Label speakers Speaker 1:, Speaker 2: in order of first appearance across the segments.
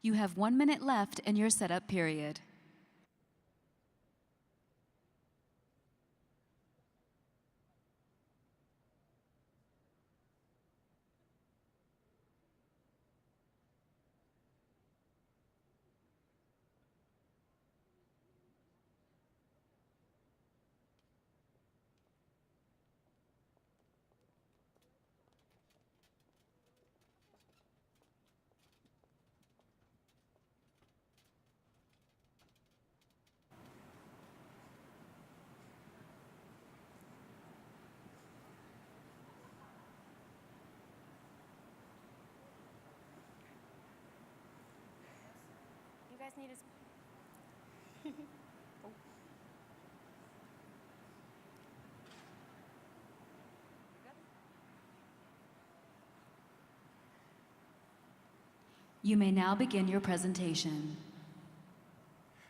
Speaker 1: You have 1 minute left in your setup period.
Speaker 2: You guys need a...
Speaker 1: You may now begin your presentation.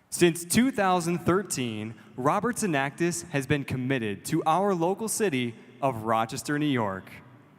Speaker 3: Since 2013, Roberts Enactus has been committed to our local city of Rochester, New York.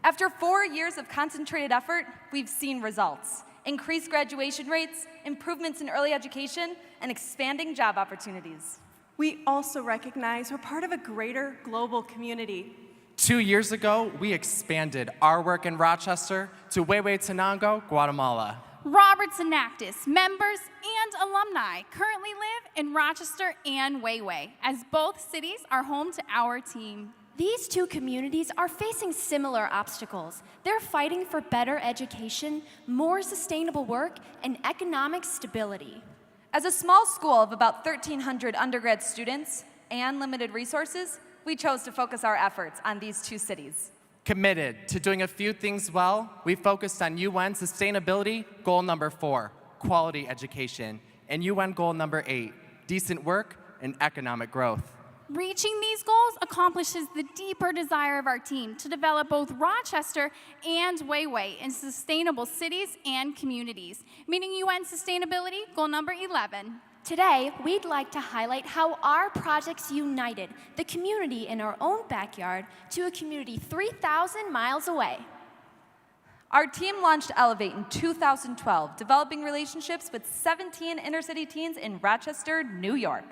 Speaker 4: After 4 years of concentrated effort, we've seen results. Increased graduation rates, improvements in early education, and expanding job opportunities.
Speaker 5: We also recognize we're part of a greater global community.
Speaker 6: 2 years ago, we expanded our work in Rochester to Huehuetenango, Guatemala.
Speaker 2: Roberts Enactus members and alumni currently live in Rochester and Huehue, as both cities are home to our team.
Speaker 7: These two communities are facing similar obstacles. They're fighting for better education, more sustainable work, and economic stability.
Speaker 4: As a small school of about 1,300 undergrad students and limited resources, we chose to focus our efforts on these two cities.
Speaker 6: Committed to doing a few things well, we focused on UN Sustainability Goal number 4, quality education, and UN Goal number 8, decent work and economic growth.
Speaker 2: Reaching these goals accomplishes the deeper desire of our team to develop both Rochester and Huehue into sustainable cities and communities, meeting UN Sustainability Goal number 11.
Speaker 7: Today, we'd like to highlight how our projects united the community in our own backyard to a community 3,000 miles away.
Speaker 4: Our team launched Elevate in 2012, developing relationships with 17 inner-city teens in Rochester, New York.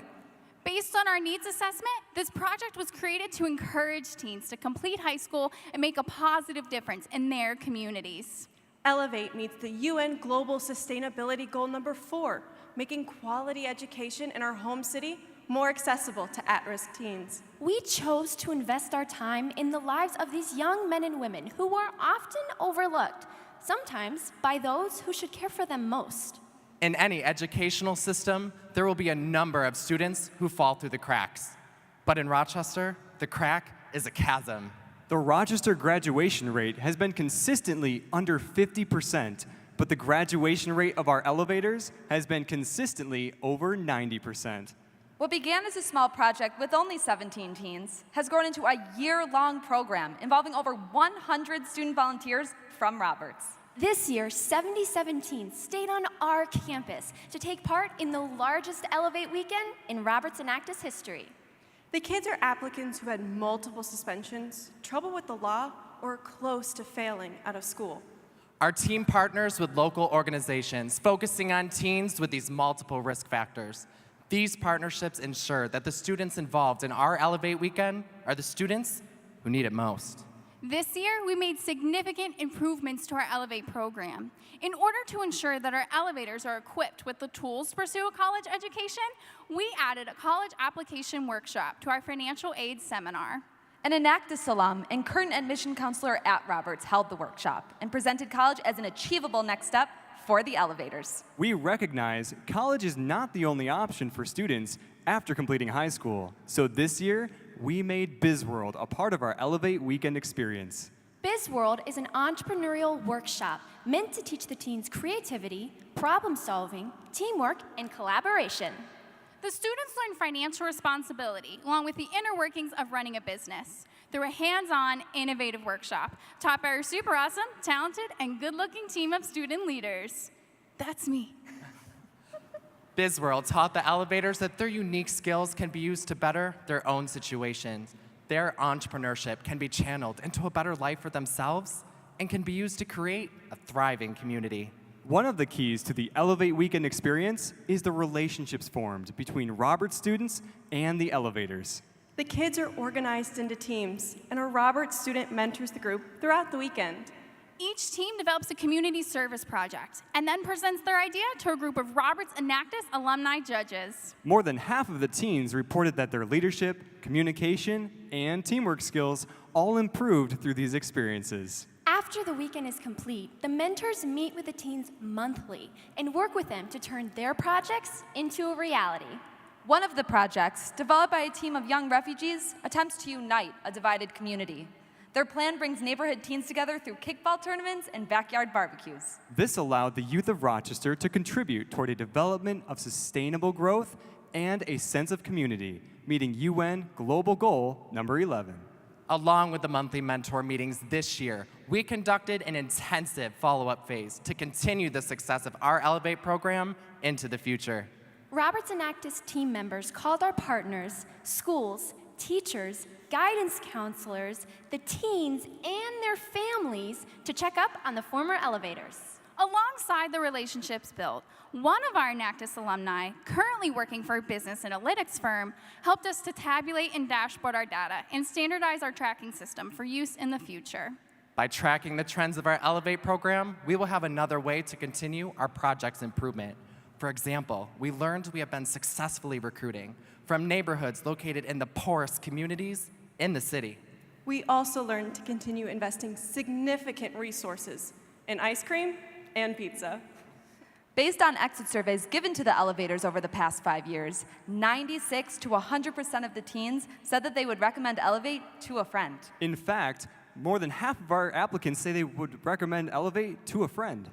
Speaker 2: Based on our needs assessment, this project was created to encourage teens to complete high school and make a positive difference in their communities.
Speaker 5: Elevate meets the UN Global Sustainability Goal number 4, making quality education in our home city more accessible to at-risk teens.
Speaker 7: We chose to invest our time in the lives of these young men and women who are often overlooked, sometimes by those who should care for them most.
Speaker 6: In any educational system, there will be a number of students who fall through the cracks. But in Rochester, the crack is a chasm.
Speaker 3: The Rochester graduation rate has been consistently under 50%, but the graduation rate of our elevators has been consistently over 90%.
Speaker 4: What began as a small project with only 17 teens has grown into a year-long program involving over 100 student volunteers from Roberts.
Speaker 7: This year, 77 teens stayed on our campus to take part in the largest Elevate weekend in Roberts Enactus history.
Speaker 5: The kids are applicants who had multiple suspensions, trouble with the law, or close to failing out of school.
Speaker 6: Our team partners with local organizations focusing on teens with these multiple risk factors. These partnerships ensure that the students involved in our Elevate weekend are the students who need it most.
Speaker 2: This year, we made significant improvements to our Elevate program. In order to ensure that our elevators are equipped with the tools to pursue a college education, we added a college application workshop to our financial aid seminar.
Speaker 4: An Enactus alum and current admission counselor at Roberts held the workshop and presented college as an achievable next step for the elevators.
Speaker 3: We recognize college is not the only option for students after completing high school. So this year, we made BizWorld a part of our Elevate weekend experience.
Speaker 7: BizWorld is an entrepreneurial workshop meant to teach the teens creativity, problem solving, teamwork, and collaboration.
Speaker 2: The students learn financial responsibility, along with the inner workings of running a business, through a hands-on, innovative workshop taught by our super awesome, talented, and good-looking team of student leaders. That's me.
Speaker 6: BizWorld taught the elevators that their unique skills can be used to better their own situations. Their entrepreneurship can be channeled into a better life for themselves and can be used to create a thriving community.
Speaker 3: One of the keys to the Elevate Weekend experience is the relationships formed between Roberts students and the elevators.
Speaker 5: The kids are organized into teams, and a Roberts student mentors the group throughout the weekend.
Speaker 2: Each team develops a community service project and then presents their idea to a group of Roberts Enactus alumni judges.
Speaker 3: More than half of the teens reported that their leadership, communication, and teamwork skills all improved through these experiences.
Speaker 7: After the weekend is complete, the mentors meet with the teens monthly and work with them to turn their projects into a reality.
Speaker 4: One of the projects, developed by a team of young refugees, attempts to unite a divided community. Their plan brings neighborhood teens together through kickball tournaments and backyard barbecues.
Speaker 3: This allowed the youth of Rochester to contribute toward a development of sustainable growth and a sense of community, meeting UN Global Goal number 11.
Speaker 6: Along with the monthly mentor meetings this year, we conducted an intensive follow-up phase to continue the success of our Elevate program into the future.
Speaker 7: Roberts Enactus team members called our partners, schools, teachers, guidance counselors, the teens, and their families to check up on the former elevators.
Speaker 2: Alongside the relationships built, one of our Enactus alumni, currently working for a business analytics firm, helped us to tabulate and dashboard our data and standardize our tracking system for use in the future.
Speaker 6: By tracking the trends of our Elevate program, we will have another way to continue our project's improvement. For example, we learned we have been successfully recruiting from neighborhoods located in the poorest communities in the city.
Speaker 5: We also learned to continue investing significant resources in ice cream and pizza.
Speaker 4: Based on exit surveys given to the elevators over the past 5 years, 96 to 100% of the teens said that they would recommend Elevate to a friend.
Speaker 3: In fact, more than half of our applicants say they would recommend Elevate to a friend.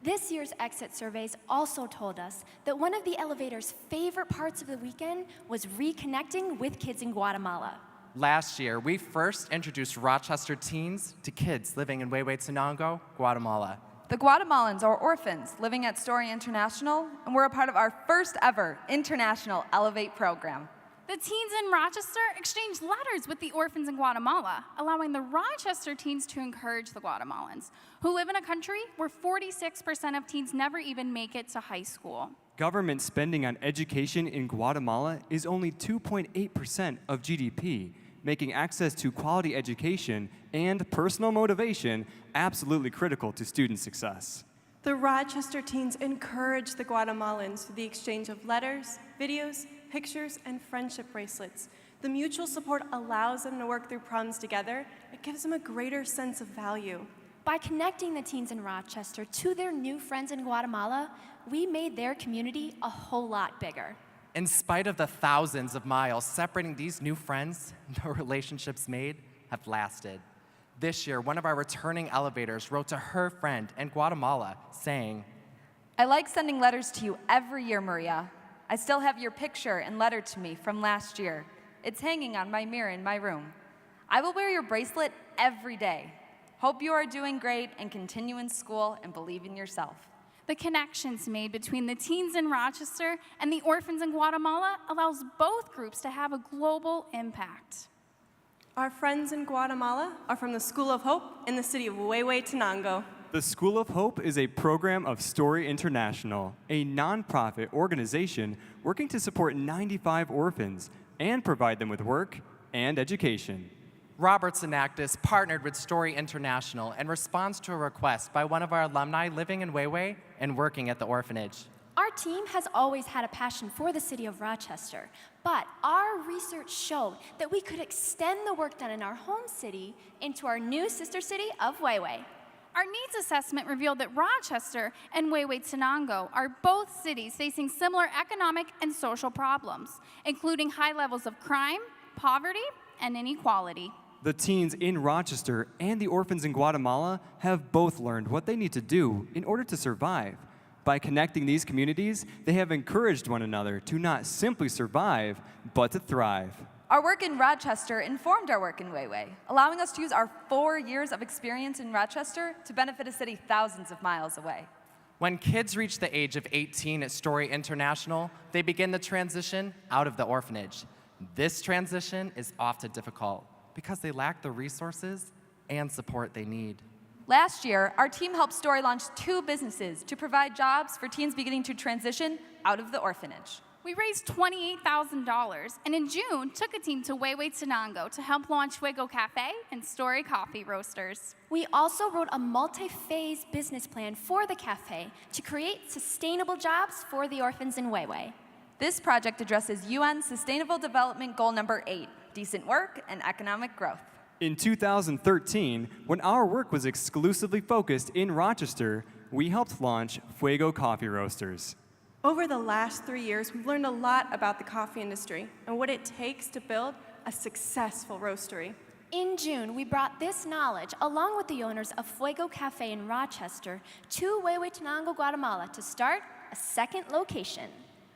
Speaker 7: This year's exit surveys also told us that one of the elevator's favorite parts of the weekend was reconnecting with kids in Guatemala.
Speaker 6: Last year, we first introduced Rochester teens to kids living in Huehuetenango, Guatemala.
Speaker 4: The Guatemalans are orphans living at Story International, and we're a part of our first ever international Elevate program.
Speaker 2: The teens in Rochester exchanged letters with the orphans in Guatemala, allowing the Rochester teens to encourage the Guatemalans, who live in a country where 46% of teens never even make it to high school.
Speaker 3: Government spending on education in Guatemala is only 2.8% of GDP, making access to quality education and personal motivation absolutely critical to student success.
Speaker 5: The Rochester teens encourage the Guatemalans through the exchange of letters, videos, pictures, and friendship bracelets. The mutual support allows them to work through problems together. It gives them a greater sense of value.
Speaker 7: By connecting the teens in Rochester to their new friends in Guatemala, we made their community a whole lot bigger.
Speaker 6: In spite of the thousands of miles separating these new friends, the relationships made have lasted. This year, one of our returning elevators wrote to her friend in Guatemala saying,
Speaker 4: I like sending letters to you every year, Maria. I still have your picture and letter to me from last year. It's hanging on my mirror in my room. I will wear your bracelet every day. Hope you are doing great and continue in school and believe in yourself.
Speaker 2: The connections made between the teens in Rochester and the orphans in Guatemala allows both groups to have a global impact.
Speaker 5: Our friends in Guatemala are from the School of Hope in the city of Huehuetenango.
Speaker 3: The School of Hope is a program of Story International, a nonprofit organization working to support 95 orphans and provide them with work and education.
Speaker 6: Roberts Enactus partnered with Story International in response to a request by one of our alumni living in Huehue and working at the orphanage.
Speaker 7: Our team has always had a passion for the city of Rochester, but our research showed that we could extend the work done in our home city into our new sister city of Huehue.
Speaker 2: Our needs assessment revealed that Rochester and Huehuetenango are both cities facing similar economic and social problems, including high levels of crime, poverty, and inequality.
Speaker 3: The teens in Rochester and the orphans in Guatemala have both learned what they need to do in order to survive. By connecting these communities, they have encouraged one another to not simply survive, but to thrive.
Speaker 4: Our work in Rochester informed our work in Huehue, allowing us to use our 4 years of experience in Rochester to benefit a city thousands of miles away.
Speaker 6: When kids reach the age of 18 at Story International, they begin the transition out of the orphanage. This transition is often difficult because they lack the resources and support they need.
Speaker 4: Last year, our team helped Story launch 2 businesses to provide jobs for teens beginning to transition out of the orphanage.
Speaker 2: We raised $28,000 and in June took a team to Tenango to help launch Fuego Cafe and Story Coffee Roasters.
Speaker 7: We also wrote a multi-phase business plan for the cafe to create sustainable jobs for the orphans in Huehue.
Speaker 4: This project addresses UN Sustainable Development Goal number 8, decent work and economic growth.
Speaker 3: In 2013, when our work was exclusively focused in Rochester, we helped launch Fuego Coffee Roasters.
Speaker 5: Over the last 3 years, we've learned a lot about the coffee industry and what it takes to build a successful roastery.
Speaker 7: In June, we brought this knowledge, along with the owners of Fuego Cafe in Rochester, to Tenango, Guatemala to start a second location.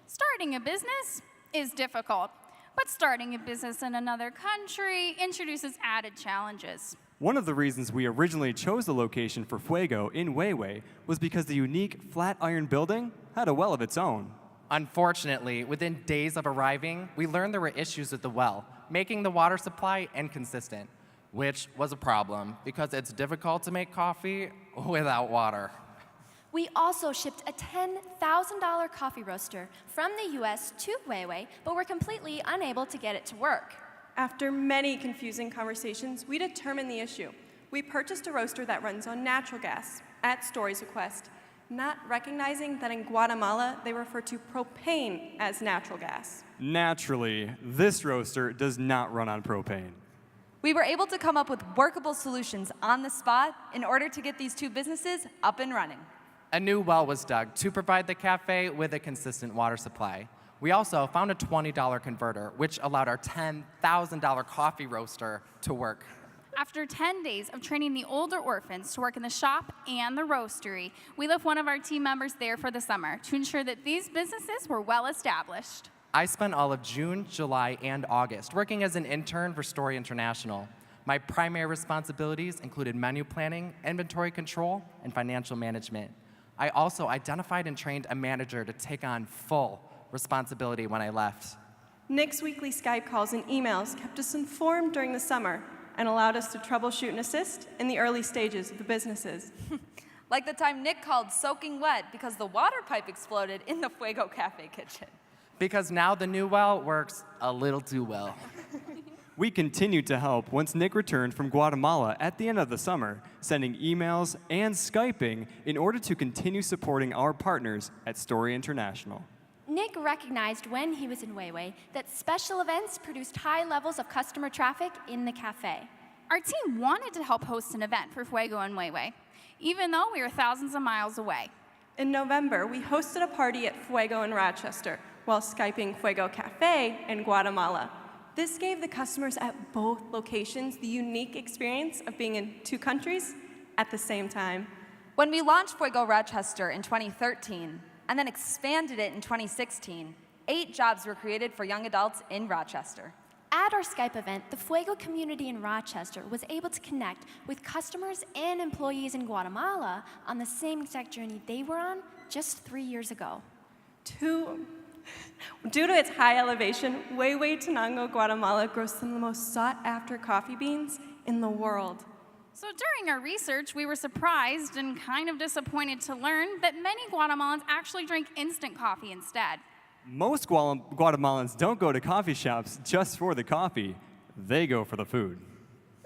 Speaker 2: Starting a business is difficult, but starting a business in another country introduces added challenges.
Speaker 3: One of the reasons we originally chose the location for Fuego in Huehue was because the unique flat iron building had a well of its own.
Speaker 6: Unfortunately, within days of arriving, we learned there were issues with the well, making the water supply inconsistent, which was a problem because it's difficult to make coffee without water.
Speaker 7: We also shipped a $10,000 coffee roaster from the US to Huehue, but were completely unable to get it to work.
Speaker 5: After many confusing conversations, we determined the issue. We purchased a roaster that runs on natural gas at Story's request, not recognizing that in Guatemala they refer to propane as natural gas.
Speaker 3: Naturally, this roaster does not run on propane.
Speaker 4: We were able to come up with workable solutions on the spot in order to get these 2 businesses up and running.
Speaker 6: A new well was dug to provide the cafe with a consistent water supply. We also found a $20 converter, which allowed our $10,000 coffee roaster to work.
Speaker 2: After 10 days of training the older orphans to work in the shop and the roastery, we left one of our team members there for the summer to ensure that these businesses were well established.
Speaker 6: I spent all of June, July, and August working as an intern for Story International. My primary responsibilities included menu planning, inventory control, and financial management. I also identified and trained a manager to take on full responsibility when I left.
Speaker 5: Nick's weekly Skype calls and emails kept us informed during the summer and allowed us to troubleshoot and assist in the early stages of the businesses.
Speaker 4: Like the time Nick called soaking wet because the water pipe exploded in the Fuego Cafe kitchen.
Speaker 6: Because now the new well works a little too well.
Speaker 3: We continued to help once Nick returned from Guatemala at the end of the summer, sending emails and Skyping in order to continue supporting our partners at Story International.
Speaker 7: Nick recognized when he was in Huehue that special events produced high levels of customer traffic in the cafe.
Speaker 2: Our team wanted to help host an event for Fuego and Huehue, even though we were thousands of miles away.
Speaker 5: In November, we hosted a party at Fuego in Rochester while Skyping Fuego Cafe in Guatemala. This gave the customers at both locations the unique experience of being in 2 countries at the same time.
Speaker 4: When we launched Fuego Rochester in 2013 and then expanded it in 2016, 8 jobs were created for young adults in Rochester.
Speaker 7: At our Skype event, the Fuego community in Rochester was able to connect with customers and employees in Guatemala on the same exact journey they were on just 3 years ago.
Speaker 5: Due to its high elevation, Tenango, Guatemala grows some of the most sought-after coffee beans in the world.
Speaker 2: So during our research, we were surprised and kind of disappointed to learn that many Guatemalans actually drink instant coffee instead.
Speaker 3: Most Guatemalans don't go to coffee shops just for the coffee. They go for the food.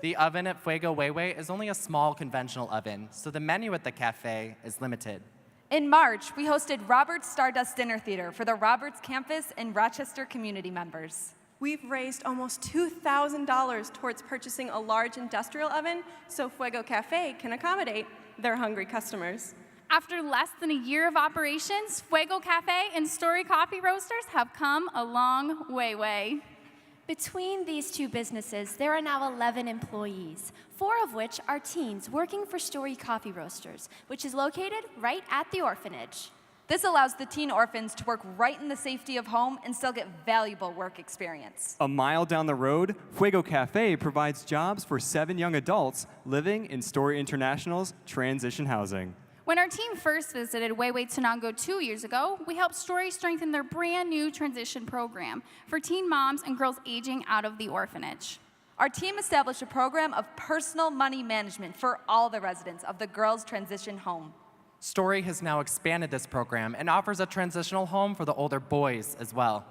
Speaker 6: The oven at Fuego Huehue is only a small conventional oven, so the menu at the cafe is limited.
Speaker 4: In March, we hosted Robert's Stardust Dinner Theater for the Roberts campus and Rochester community members.
Speaker 5: We've raised almost $2,000 towards purchasing a large industrial oven so Fuego Cafe can accommodate their hungry customers.
Speaker 2: After less than a year of operations, Fuego Cafe and Story Coffee Roasters have come a long way.
Speaker 7: Between these 2 businesses, there are now 11 employees, 4 of which are teens working for Story Coffee Roasters, which is located right at the orphanage.
Speaker 4: This allows the teen orphans to work right in the safety of home and still get valuable work experience.
Speaker 3: A mile down the road, Fuego Cafe provides jobs for 7 young adults living in Story International's transition housing.
Speaker 2: When our team first visited Tenango 2 years ago, we helped Story strengthen their brand new transition program for teen moms and girls aging out of the orphanage.
Speaker 4: our team established a program of personal money management for all the residents of the girls' transition home.
Speaker 6: Story has now expanded this program and offers a transitional home for the older boys as well.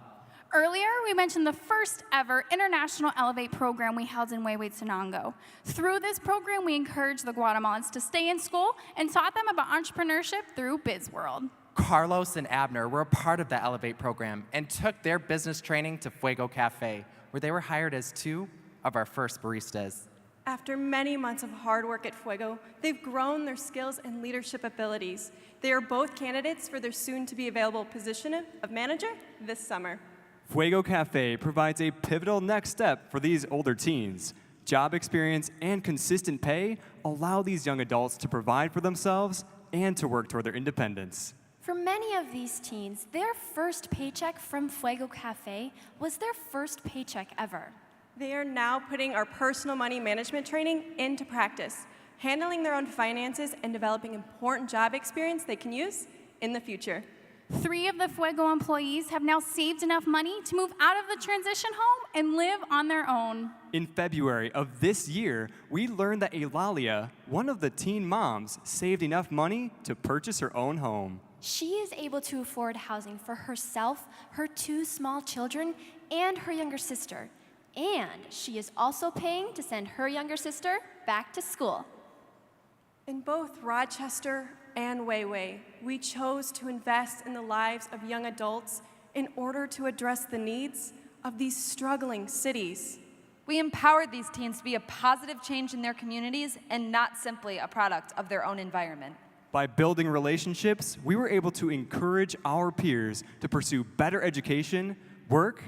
Speaker 2: Earlier, we mentioned the first ever International Elevate program we held in Huehuetenango. Through this program, we encouraged the Guatemalans to stay in school and taught them about entrepreneurship through Biz World.
Speaker 6: Carlos and Abner were a part of the Elevate program and took their business training to Fuego Cafe, where they were hired as 2 of our first baristas.
Speaker 5: After many months of hard work at Fuego, they've grown their skills and leadership abilities. They are both candidates for their soon-to-be available position of manager this summer.
Speaker 3: Fuego Cafe provides a pivotal next step for these older teens. Job experience and consistent pay allow these young adults to provide for themselves and to work toward their independence.
Speaker 7: For many of these teens, their first paycheck from Fuego Cafe was their first paycheck ever.
Speaker 5: They are now putting our personal money management training into practice, handling their own finances and developing important job experience they can use in the future.
Speaker 2: 3 of the Fuego employees have now saved enough money to move out of the transition home and live on their own.
Speaker 3: In February of this year, we learned that Eulalia, one of the teen moms, saved enough money to purchase her own home.
Speaker 7: She is able to afford housing for herself, her 2 small children, and her younger sister. And she is also paying to send her younger sister back to school.
Speaker 5: In both Rochester and Huehue, we chose to invest in the lives of young adults in order to address the needs of these struggling cities.
Speaker 4: We empowered these teens to be a positive change in their communities and not simply a product of their own environment.
Speaker 3: By building relationships, we were able to encourage our peers to pursue better education, work,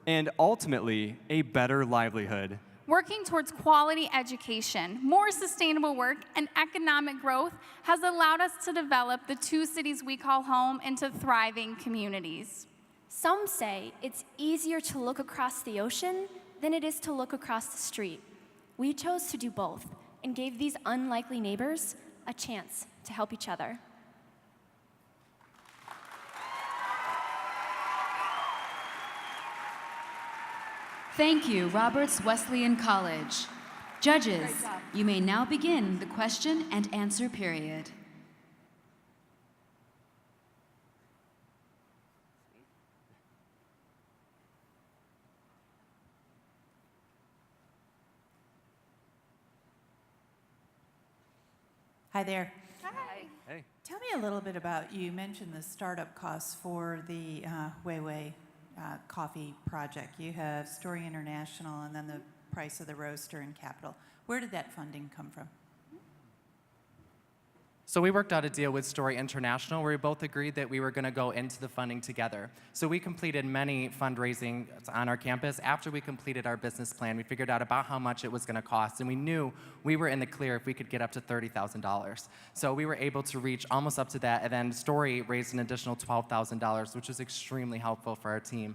Speaker 3: and ultimately, a better livelihood.
Speaker 2: Working towards quality education, more sustainable work, and economic growth has allowed us to develop the 2 cities we call home into thriving communities.
Speaker 7: Some say it's easier to look across the ocean than it is to look across the street. We chose to do both and gave these unlikely neighbors a chance to help each other.
Speaker 1: Thank you, Roberts Wesleyan College. Judges, you may now begin the question and answer period.
Speaker 8: Hi there.
Speaker 2: Hi.
Speaker 3: Hey.
Speaker 8: Tell me a little bit about, you mentioned the startup costs for the Huehue coffee project. You have Story International and then the price of the roaster and capital. Where did that funding come from?
Speaker 6: So we worked out a deal with Story International where we both agreed that we were going to go into the funding together. So we completed many fundraising on our campus. After we completed our business plan, we figured out about how much it was going to cost, and we knew we were in the clear if we could get up to $30,000. So we were able to reach almost up to that, and then Story raised an additional $12,000, which was extremely helpful for our team.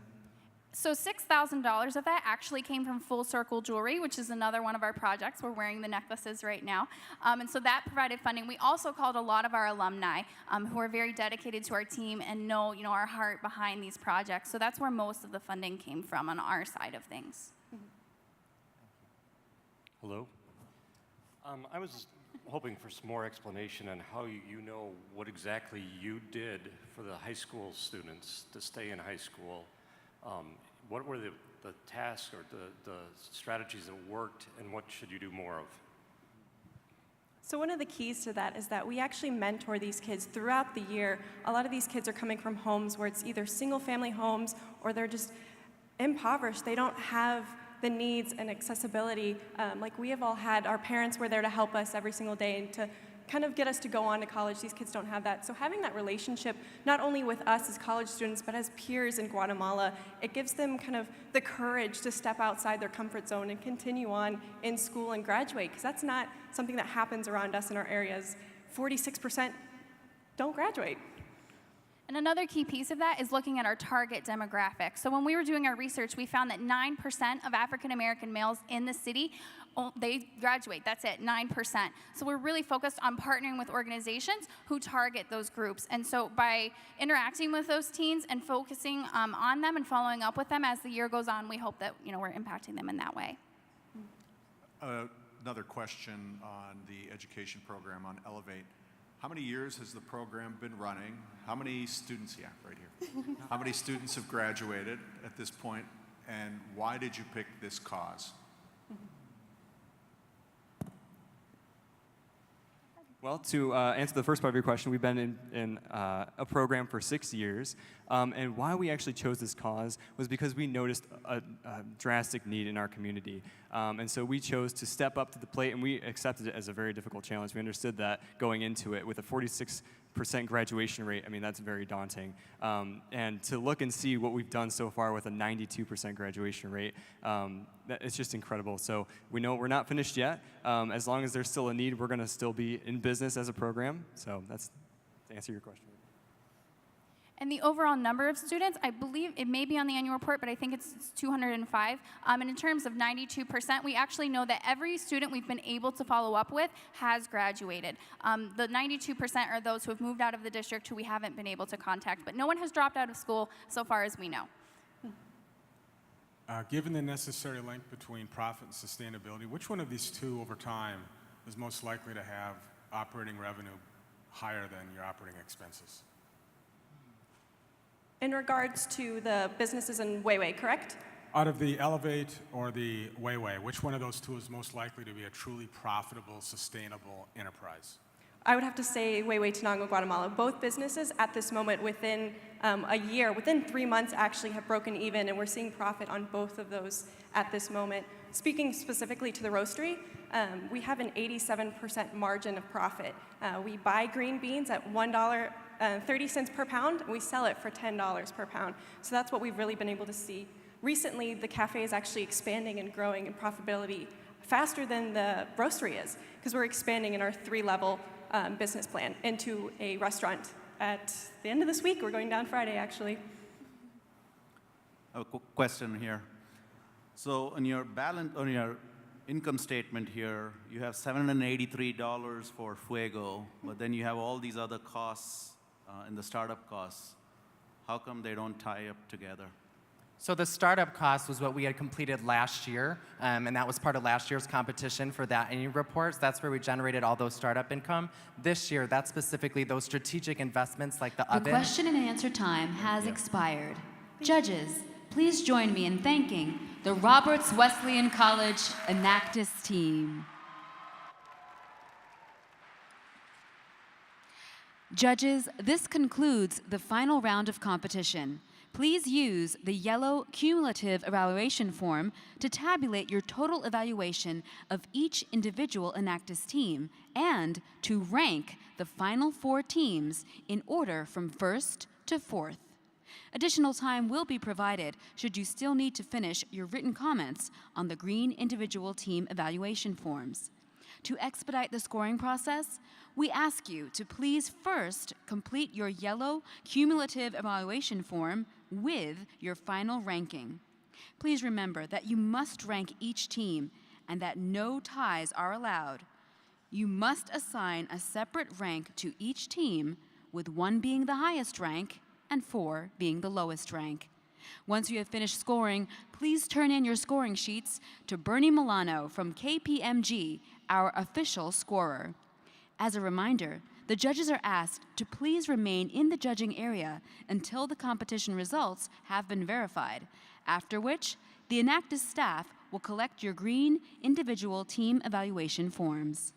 Speaker 2: So $6,000 of that actually came from Full Circle Jewelry, which is another one of our projects. We're wearing the necklaces right now. And so that provided funding. We also called a lot of our alumni who are very dedicated to our team and know, our heart behind these projects. So that's where most of the funding came from on our side of things.
Speaker 9: Hello. I was hoping for some more explanation on how you know what exactly you did for the high school students to stay in high school. What were the tasks or the strategies that worked, and what should you do more of?
Speaker 5: So one of the keys to that is that we actually mentor these kids throughout the year. A lot of these kids are coming from homes where it's either single-family homes or they're just impoverished. They don't have the needs and accessibility like we have all had. Our parents were there to help us every single day and to kind of get us to go on to college. These kids don't have that. So having that relationship, not only with us as college students, but as peers in Guatemala, it gives them kind of the courage to step outside their comfort zone and continue on in school and graduate, because that's not something that happens around us in our areas. 46% don't graduate.
Speaker 2: And another key piece of that is looking at our target demographic. So when we were doing our research, we found that 9% of African American males in the city, they graduate. That's it, 9%. So we're really focused on partnering with organizations who target those groups. And so by interacting with those teens and focusing on them and following up with them as the year goes on, we hope that we're impacting them in that way.
Speaker 10: Another question on the education program on Elevate. How many years has the program been running? How many students, yeah, right here. How many students have graduated at this point, and why did you pick this cause?
Speaker 3: Well, to answer the first part of your question, we've been in a program for 6 years, and why we actually chose this cause was because we noticed a drastic need in our community, and so we chose to step up to the plate, and we accepted it as a very difficult challenge. We understood that going into it with a 46% graduation rate, I mean, that's very daunting. And to look and see what we've done so far with a 92% graduation rate, it's just incredible. So we know we're not finished yet. As long as there's still a need, we're going to still be in business as a program. So that's to answer your question.
Speaker 2: And the overall number of students, I believe it may be on the annual report, but I think it's 205. And in terms of 92%, we actually know that every student we've been able to follow up with has graduated. The 92% are those who have moved out of the district who we haven't been able to contact, but no one has dropped out of school so far as we know.
Speaker 11: Given the necessary link between profit and sustainability, which one of these two over time is most likely to have operating revenue higher than your operating expenses?
Speaker 5: In regards to the businesses in Wesleyan, correct?
Speaker 11: Out of the Elevate or the Wesleyan, which one of those two is most likely to be a truly profitable, sustainable enterprise?
Speaker 5: I would have to say Wesleyan, Tenango, Guatemala. Both businesses at this moment within a year, within 3 months actually have broken even, and we're seeing profit on both of those at this moment. Speaking specifically to the roastery, we have an 87% margin of profit. We buy green beans at $1.30 per pound, and we sell it for $10 per pound. So that's what we've really been able to see. Recently, the cafe is actually expanding and growing in profitability faster than the roastery is, because we're expanding in our 3-level business plan into a restaurant. At the end of this week, we're going down Friday, actually.
Speaker 12: I have a quick question here. So on your income statement here, you have $783 for Fuego, but then you have all these other costs in the startup costs. How come they don't tie up together?
Speaker 6: So the startup cost was what we had completed last year, and that was part of last year's competition for that annual reports. That's where we generated all those startup income. This year, that's specifically those strategic investments like the oven.
Speaker 1: The question and answer time has expired. Judges, please join me in thanking the Roberts Wesleyan College Enactus team. Judges, this concludes the final round of competition. Please use the yellow cumulative evaluation form to tabulate your total evaluation of each individual Enactus team and to rank the final 4 teams in order from first to fourth. Additional time will be provided should you still need to finish your written comments on the green individual team evaluation forms. To expedite the scoring process, we ask you to please first complete your yellow cumulative evaluation form with your final ranking. Please remember that you must rank each team and that no ties are allowed. You must assign a separate rank to each team, with 1 being the highest rank and 4 being the lowest rank. Once you have finished scoring, please turn in your scoring sheets to Bernie Milano from KPMG, our official scorer. As a reminder, the judges are asked to please remain in the judging area until the competition results have been verified, after which the Enactus staff will collect your green individual team evaluation forms.